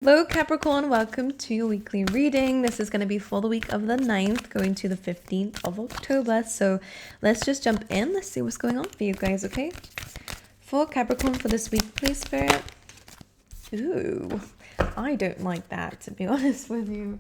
Hello Capricorn, welcome to your weekly reading. This is going to be for the week of the 9th going to the 15th of October. So let's just jump in. Let's see what's going on for you guys, okay? For Capricorn for this week, please, Spirit. Ooh, I don't like that, to be honest with you.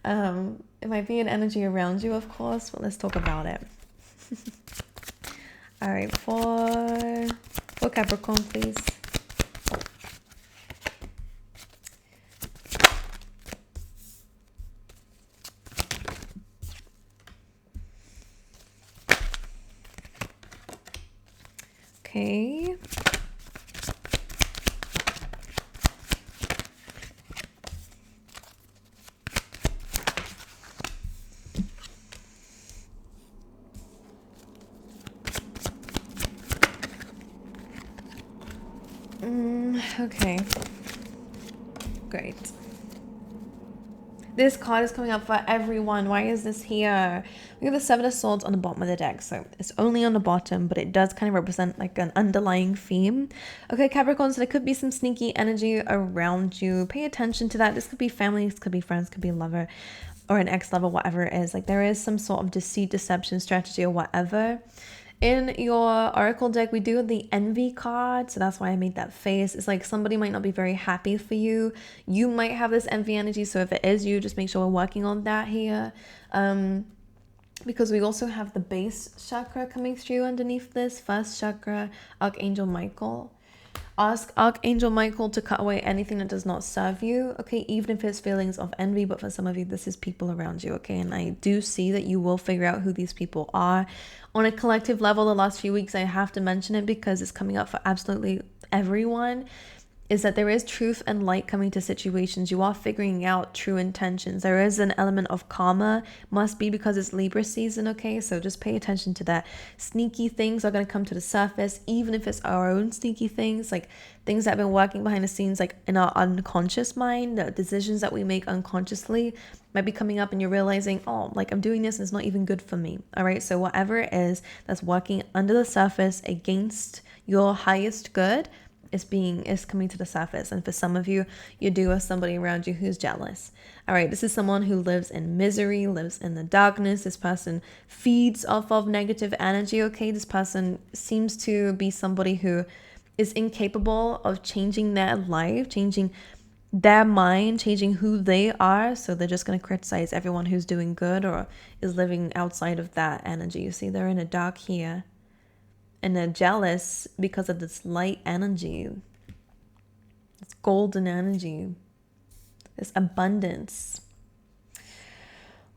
It might be an energy around you, of course, but let's talk about it. All right, for Capricorn, please. Okay. Okay. Great. This card is coming up for everyone. Why is this here? We have the Seven of Swords on the bottom of the deck. So it's only on the bottom, but it does kind of represent like an underlying theme. Okay, Capricorn, so there could be some sneaky energy around you. Pay attention to that. This could be family, this could be friends, could be a lover or an ex-lover, whatever it is. Like there is some sort of deceit, deception, strategy or whatever. In your oracle deck, we do have the envy card, so that's why I made that face. It's like somebody might not be very happy for you. You might have this envy energy, so if it is you, just make sure we're working on that here. Because we also have the base chakra coming through underneath this. First chakra, Archangel Michael. Ask Archangel Michael to cut away anything that does not serve you, okay? Even if it's feelings of envy, but for some of you, this is people around you, okay? And I do see that you will figure out who these people are. On a collective level, the last few weeks, I have to mention it because it's coming up for absolutely everyone, is that there is truth and light coming to situations. You are figuring out true intentions. There is an element of karma, must be because it's Libra season, okay? So just pay attention to that. Sneaky things are going to come to the surface, even if it's our own sneaky things, like things that have been working behind the scenes, like in our unconscious mind, the decisions that we make unconsciously might be coming up and you're realizing, oh, like I'm doing this and it's not even good for me. All right, so whatever it is that's working under the surface against your highest good, is coming to the surface. And for some of you, you do have somebody around you who's jealous. All right, this is someone who lives in misery, lives in the darkness. This person feeds off of negative energy, okay? This person seems to be somebody who is incapable of changing their life, changing their mind, changing who they are. So they're just going to criticize everyone who's doing good or is living outside of that energy. You see, they're in a dark here. And they're jealous because of this light energy, this golden energy, this abundance.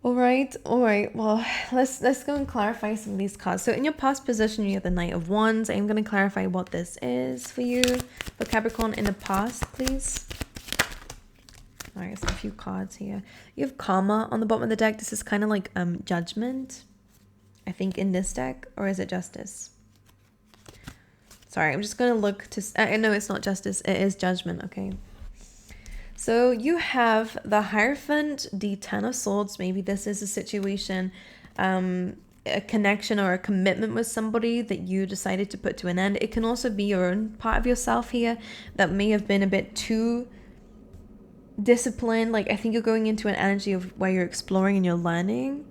All right. Well, let's go and clarify some of these cards. So in your past position, you have the Knight of Wands. I'm going to clarify what this is for you. For Capricorn in the past, please. All right, so a few cards here. You have Karma on the bottom of the deck. This is kind of like Judgment, I think, in this deck. Or is it Justice? Sorry, I'm just going to look to... no, it's not Justice. It is Judgment, okay? So you have the Hierophant, the Ten of Swords. Maybe this is a situation, a connection or a commitment with somebody that you decided to put to an end. It can also be your own part of yourself here that may have been a bit too disciplined. Like, I think you're going into an energy of where you're exploring and you're learning.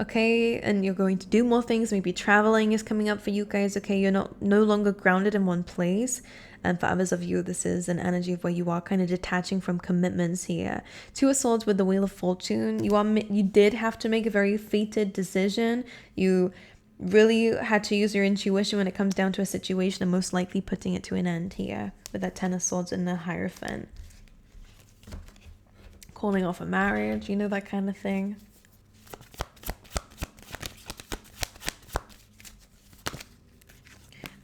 Okay, and you're going to do more things. Maybe traveling is coming up for you guys. Okay, you're no longer grounded in one place. And for others of you, this is an energy of where you are kind of detaching from commitments here. Two of Swords with the Wheel of Fortune. You did have to make a very fated decision. You really had to use your intuition when it comes down to a situation, and most likely putting it to an end here with that Ten of Swords and the Hierophant. Calling off a marriage, you know, that kind of thing.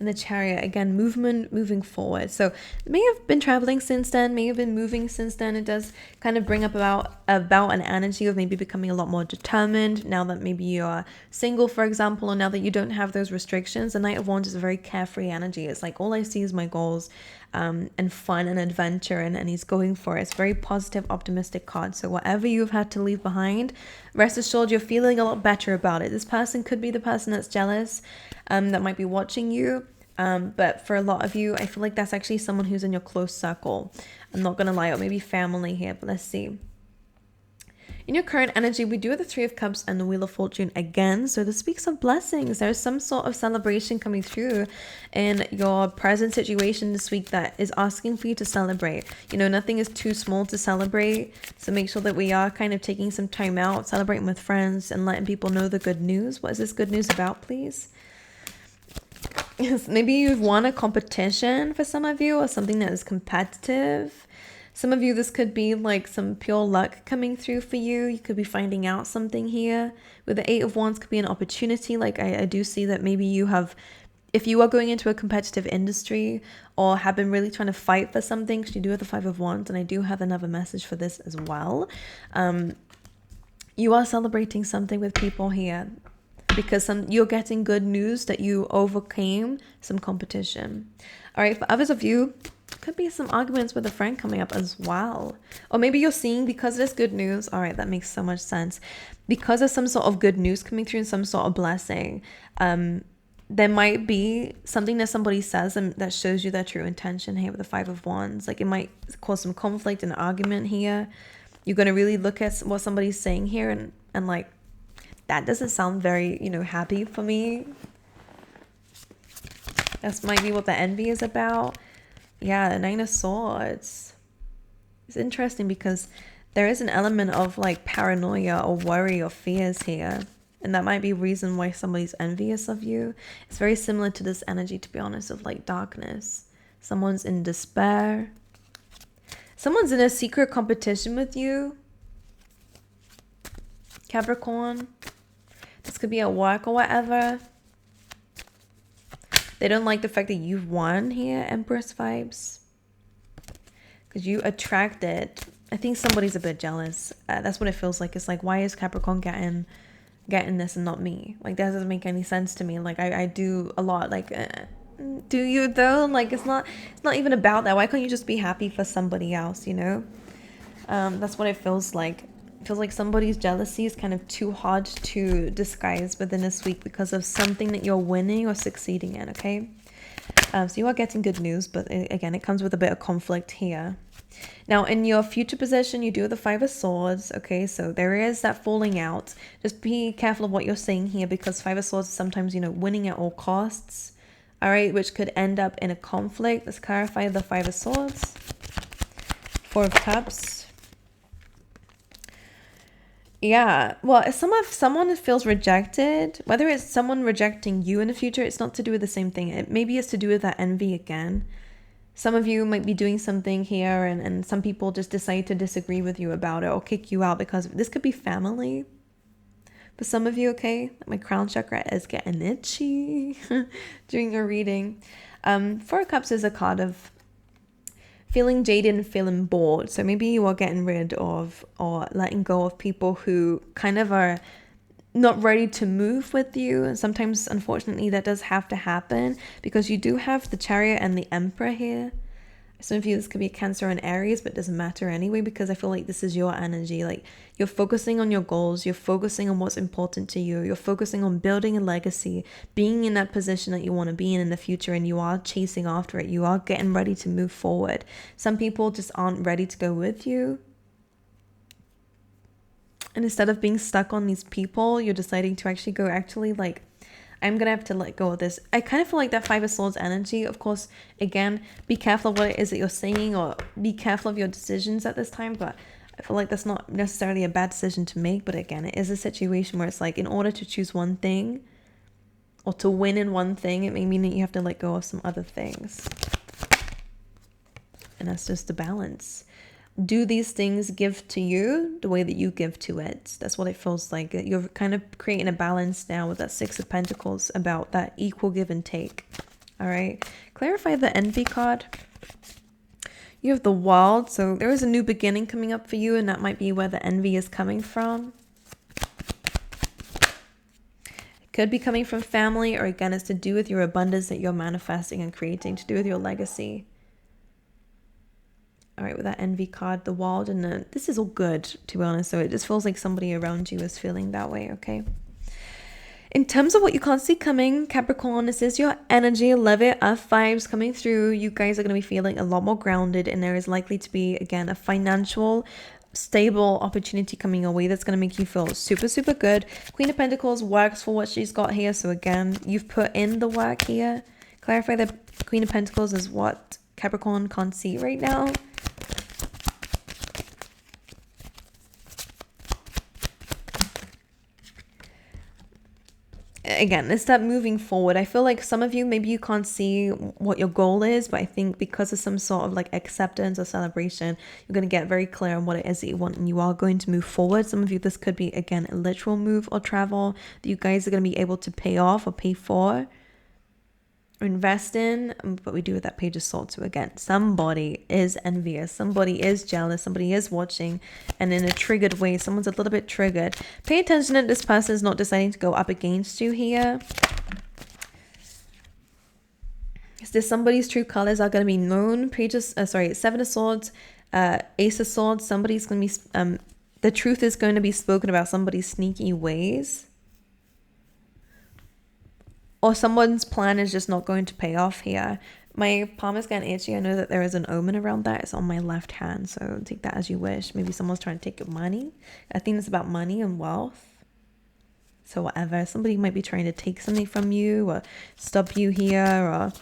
And the Chariot, again, moving forward. So may have been traveling since then, may have been moving since then. It does kind of bring up about an energy of maybe becoming a lot more determined now that maybe you're single, for example, or now that you don't have those restrictions. The Knight of Wands is a very carefree energy. It's like all I see is my goals and fun and adventure, and he's going for it. It's very positive, optimistic card. So whatever you've had to leave behind, rest assured you're feeling a lot better about it. This person could be the person that's jealous, that might be watching you. But for a lot of you, I feel like that's actually someone who's in your close circle. I'm not gonna lie, or maybe family here, but let's see. In your current energy, we do have the Three of Cups and the Wheel of Fortune again. So this speaks of blessings. There's some sort of celebration coming through in your present situation this week that is asking for you to celebrate. You know, nothing is too small to celebrate. So make sure that we are kind of taking some time out, celebrating with friends and letting people know the good news. What is this good news about, please? Yes, maybe you've won a competition for some of you, or something that is competitive. Some of you, this could be like some pure luck coming through for you. You could be finding out something here. With the Eight of Wands could be an opportunity. Like I do see that maybe you have, if you are going into a competitive industry or have been really trying to fight for something, because you do have the Five of Wands, and I do have another message for this as well. You are celebrating something with people here, because you're getting good news that you overcame some competition. All right, for others of you, could be some arguments with a friend coming up as well. Or maybe you're seeing, because there's good news. All right, that makes so much sense. Because of some sort of good news coming through and some sort of blessing, there might be something that somebody says and that shows you their true intention here with the Five of Wands. Like it might cause some conflict and argument here. You're going to really look at what somebody's saying here and like, that doesn't sound very, you know, happy for me. That's might be what the envy is about. Yeah, the Nine of Swords. It's interesting because there is an element of like paranoia or worry or fears here. And that might be a reason why somebody's envious of you. It's very similar to this energy, to be honest, of like darkness. Someone's in despair. Someone's in a secret competition with you. Capricorn. This could be at work or whatever. They don't like the fact that you've won here, Empress vibes. Because you attracted. I think somebody's a bit jealous. That's what it feels like. It's like, why is Capricorn getting this and not me? Like, that doesn't make any sense to me. Like, I do a lot. Like, do you though? Like, it's not even about that. Why can't you just be happy for somebody else, you know? That's what it feels like. It feels like somebody's jealousy is kind of too hard to disguise within this week because of something that you're winning or succeeding in, okay? So you are getting good news, but again, it comes with a bit of conflict here. Now, in your future position, you do have the Five of Swords, okay? So there is that falling out. Just be careful of what you're saying here, because Five of Swords is sometimes, you know, winning at all costs, all right? Which could end up in a conflict. Let's clarify the Five of Swords. Four of Cups. Yeah, well, if someone feels rejected, whether it's someone rejecting you in the future, it's not to do with the same thing. Maybe it's to do with that envy again. Some of you might be doing something here and some people just decide to disagree with you about it or kick you out, because this could be family. For some of you, okay, my crown chakra is getting itchy during your reading. Four of Cups is a card of feeling jaded and feeling bored. So maybe you are getting rid of or letting go of people who kind of are not ready to move with you. And sometimes, unfortunately, that does have to happen, because you do have the Chariot and the Emperor here. Some of you, this could be Cancer and Aries, but it doesn't matter anyway, because I feel like this is your energy. Like, you're focusing on your goals, you're focusing on what's important to you, you're focusing on building a legacy, being in that position that you want to be in the future, and you are chasing after it. You are getting ready to move forward. Some people just aren't ready to go with you. And instead of being stuck on these people, you're deciding to actually like, I'm going to have to let go of this. I kind of feel like that Five of Swords energy. Of course, again, be careful of what it is that you're saying, or be careful of your decisions at this time. But I feel like that's not necessarily a bad decision to make. But again, it is a situation where it's like, in order to choose one thing or to win in one thing, it may mean that you have to let go of some other things. And that's just the balance. Do these things give to you the way that you give to it? That's what it feels like. You're kind of creating a balance now with that Six of Pentacles, about that equal give and take. All right. Clarify the Envy card. You have the World. So there is a new beginning coming up for you, and that might be where the envy is coming from. It could be coming from family, or again, it's to do with your abundance that you're manifesting and creating, to do with your legacy. All right, with that Envy card, the World, and this is all good, to be honest. So it just feels like somebody around you is feeling that way, okay? In terms of what you can't see coming, Capricorn, this is your energy. Love it. Earth vibes coming through. You guys are going to be feeling a lot more grounded, and there is likely to be, again, a financial stable opportunity coming your way that's going to make you feel super, super good. Queen of Pentacles works for what she's got here. So again, you've put in the work here. Clarify that Queen of Pentacles is what Capricorn can't see right now. Again, it's that moving forward. I feel like some of you, maybe you can't see what your goal is, but I think because of some sort of like acceptance or celebration, you're going to get very clear on what it is that you want, and you are going to move forward. Some of you, this could be, again, a literal move or travel that you guys are going to be able to pay off or pay for or invest in. But we do with that Page of Swords. So again, somebody is envious, somebody is jealous, somebody is watching, and in a triggered way, someone's a little bit triggered. Pay attention that this person is not deciding to go up against you here. Is this somebody's true colors are going to be known? Seven of Swords, Ace of Swords. Somebody's going to be the truth is going to be spoken about somebody's sneaky ways. Or someone's plan is just not going to pay off here. My palm is getting itchy. I know that there is an omen around that. It's on my left hand, so take that as you wish. Maybe someone's trying to take your money. I think it's about money and wealth. So whatever. Somebody might be trying to take something from you or stop you here or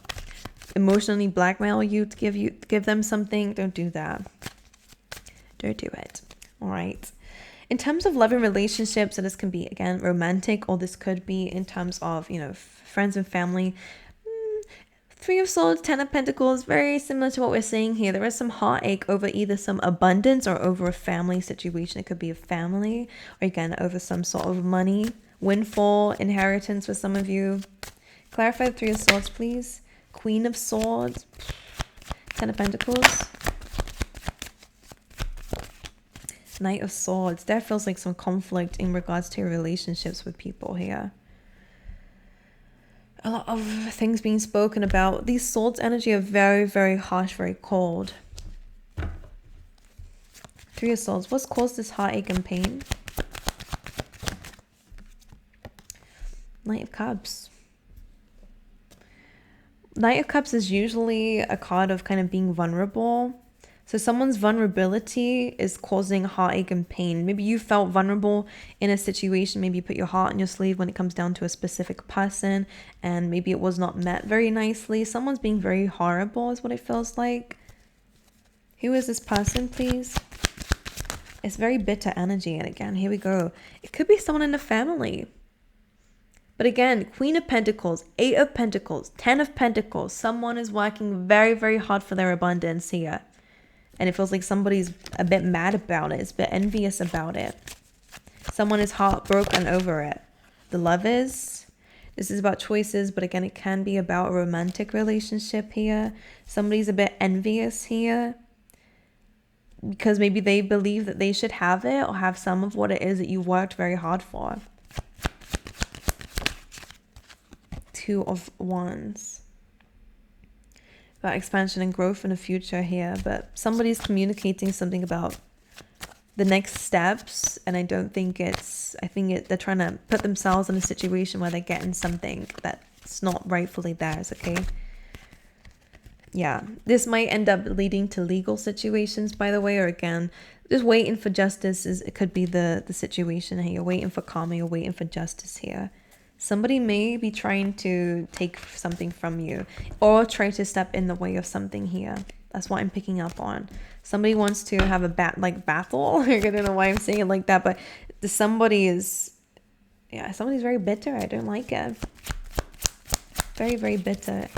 emotionally blackmail you to give them something. Don't do that. Don't do it. All right. In terms of love and relationships, so this can be, again, romantic, or this could be in terms of, friends and family. Three of Swords, Ten of Pentacles, very similar to what we're seeing here. There is some heartache over either some abundance or over a family situation. It could be a family, or again, over some sort of money, windfall, inheritance for some of you. Clarify the Three of Swords, please. Queen of Swords, Ten of Pentacles. Knight of Swords. There feels like some conflict in regards to your relationships with people here. A lot of things being spoken about. These swords energy are very, very harsh, very cold. Three of Swords. What's caused this heartache and pain? Knight of Cups. Knight of Cups is usually a card of kind of being vulnerable. So someone's vulnerability is causing heartache and pain. Maybe you felt vulnerable in a situation. Maybe you put your heart on your sleeve when it comes down to a specific person, and maybe it was not met very nicely. Someone's being very horrible is what it feels like. Who is this person, please? It's very bitter energy. And again, here we go. It could be someone in the family. But again, Queen of Pentacles, Eight of Pentacles, Ten of Pentacles. Someone is working very, very hard for their abundance here. And it feels like somebody's a bit mad about it. It's a bit envious about it. Someone is heartbroken over it. The Lovers. This is about choices, but again, it can be about a romantic relationship here. Somebody's a bit envious here, because maybe they believe that they should have it or have some of what it is that you worked very hard for. Two of Wands. About expansion and growth in the future here, but somebody's communicating something about the next steps, and I don't think it's, they're trying to put themselves in a situation where they're getting something that's not rightfully theirs, okay? Yeah, this might end up leading to legal situations, by the way, or again, just waiting for justice. It could be the situation here. You're waiting for karma, you're waiting for justice here. Somebody may be trying to take something from you or try to step in the way of something here. That's what I'm picking up on. Somebody wants to have a battle. I don't know why I'm saying it like that, but somebody's very bitter. I don't like it. Very, very bitter.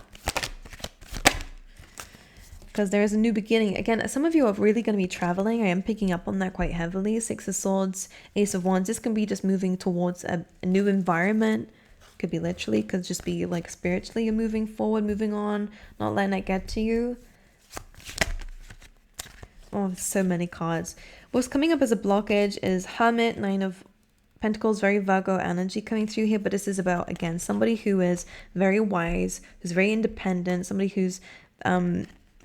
Because there is a new beginning. Again, some of you are really going to be traveling. I am picking up on that quite heavily. Six of Swords, Ace of Wands. This can be just moving towards a new environment. Could be literally, could just be like spiritually you're moving forward, moving on, not letting it get to you. Oh, so many cards. What's coming up as a blockage is Hermit, Nine of Pentacles, very Virgo energy coming through here. But this is about, again, somebody who is very wise, who's very independent, somebody who's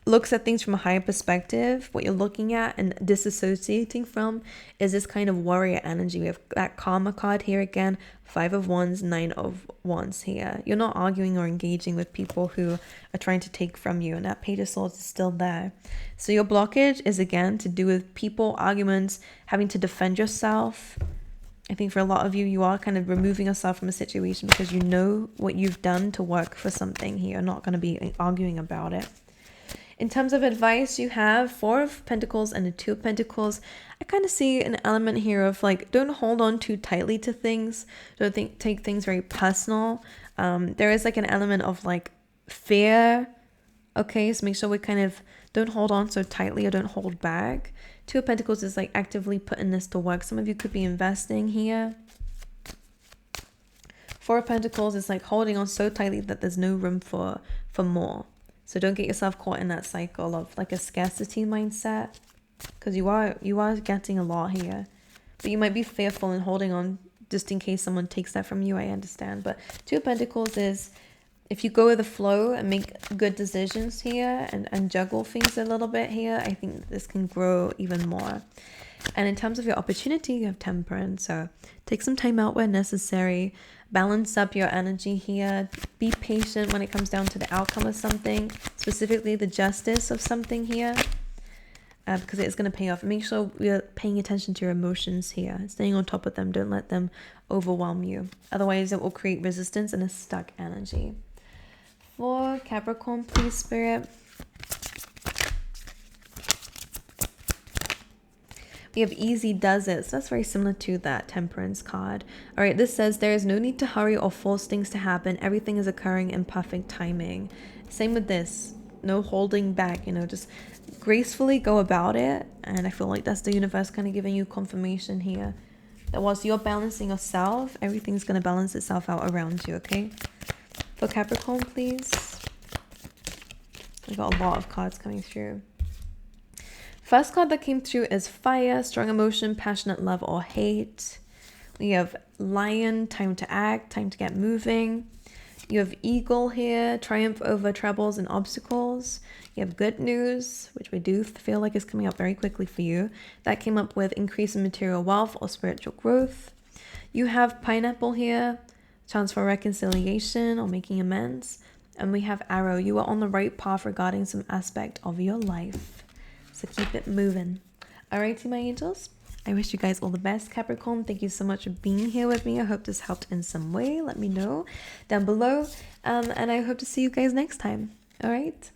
looks at things from a higher perspective, what you're looking at and disassociating from is this kind of warrior energy. We have that karma card here again, 5 of Wands, 9 of Wands here. You're not arguing or engaging with people who are trying to take from you, and that Page of Swords is still there. So your blockage is again to do with people, arguments, having to defend yourself. I think for a lot of you, you are kind of removing yourself from a situation because you know what you've done to work for something here. You're not going to be arguing about it. In terms of advice, you have 4 of Pentacles and a 2 of Pentacles. I kind of see an element here of like, don't hold on too tightly to things. Don't take things very personal. There is like an element of like fear. Okay, so make sure we kind of don't hold on so tightly or don't hold back. 2 of Pentacles is like actively putting this to work. Some of you could be investing here. 4 of Pentacles is like holding on so tightly that there's no room for more. So don't get yourself caught in that cycle of like a scarcity mindset, because you are getting a lot here, but you might be fearful and holding on just in case someone takes that from you. I understand, but 2 of Pentacles is if you go with the flow and make good decisions here and juggle things a little bit here, I think this can grow even more. And in terms of your opportunity, you have Temperance. So take some time out where necessary. Balance up your energy here. Be patient when it comes down to the outcome of something, specifically the justice of something here, because it is going to pay off. Make sure you're paying attention to your emotions here, staying on top of them. Don't let them overwhelm you. Otherwise, it will create resistance and a stuck energy. For Capricorn, please, Spirit. We have easy does it. So that's very similar to that Temperance card. All right, this says there is no need to hurry or force things to happen. Everything is occurring in perfect timing. Same with this. No holding back, you know, just gracefully go about it. And I feel like that's the universe kind of giving you confirmation here that whilst you're balancing yourself, everything's going to balance itself out around you, okay? For Capricorn, please. We got a lot of cards coming through. First card that came through is Fire, strong emotion, passionate love or hate. We have Lion, time to act, time to get moving. You have Eagle here, triumph over troubles and obstacles. You have Good News, which we do feel like is coming up very quickly for you. That came up with increase in material wealth or spiritual growth. You have Pineapple here, chance for reconciliation or making amends. And we have Arrow, you are on the right path regarding some aspect of your life. So keep it moving. Alrighty, my angels. I wish you guys all the best, Capricorn. Thank you so much for being here with me. I hope this helped in some way. Let me know down below. And I hope to see you guys next time. Alright?